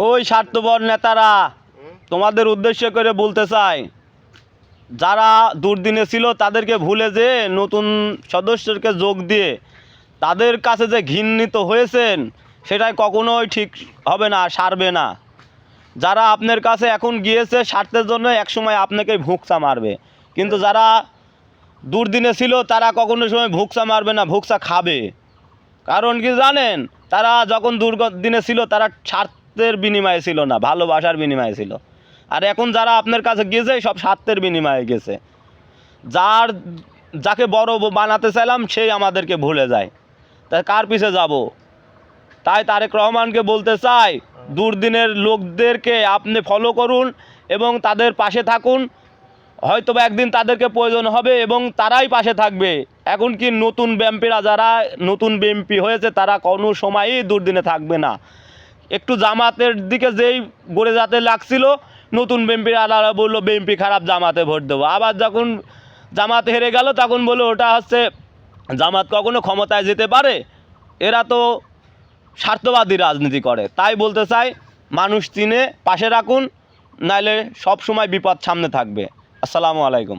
ওই স্বার্থপর নেতারা তোমাদের উদ্দেশ্য করে বলতে চাই, যারা দুর্দিনে ছিল তাদেরকে ভুলে যে নতুন সদস্যকে যোগ দিয়ে তাদের কাছে যে ঘৃণিত হয়েছেন সেটাই কখনোই ঠিক হবে না, সারবে না। যারা আপনার কাছে এখন গিয়েছে স্বার্থের জন্য একসময় আপনাকে ভুকসা মারবে, কিন্তু যারা দুর্দিনে ছিল তারা কখনো সময় ভুকসা মারবে না, ভুকসা খাবে। কারণ কি জানেন, তারা যখন দুর্দিনে ছিল তারা স্বার্থের বিনিময়ে ছিল না, ভালোবাসার বিনিময়ে ছিল। আর এখন যারা আপনার কাছে গিয়েছে সব স্বার্থের বিনিময়ে গেছে। যাকে বড় বানাতে চাইলাম সেই আমাদেরকে ভুলে যায়, তাই কার পিছে যাব? তাই তারেক রহমানকে বলতে চাই, দুর্দিনের লোকদেরকে আপনি ফলো করুন এবং তাদের পাশে থাকুন। হয়তো বা একদিন তাদেরকে প্রয়োজন হবে এবং তারাই পাশে থাকবে। এখন কি নতুন বিএমপিরা যারা নতুন বিএমপি হয়েছে তারা কোনো সময়ই দুর্দিনে থাকবে না। একটু জামাতের দিকে যেই গড়ে যেতে লাগছিল, নতুন বিএমপির আলাদা বললো বিএমপি খারাপ, জামাতে ভোট দেবো। আবার যখন জামাত হেরে গেল তখন বললো ওটা হচ্ছে জামাত কখনো ক্ষমতায় যেতে পারে, এরা তো স্বার্থবাদী রাজনীতি করে। তাই বলতে চাই, মানুষ চিনে পাশে রাখুন, নাইলে সব সময় বিপদ সামনে থাকবে। আসসালামু আলাইকুম।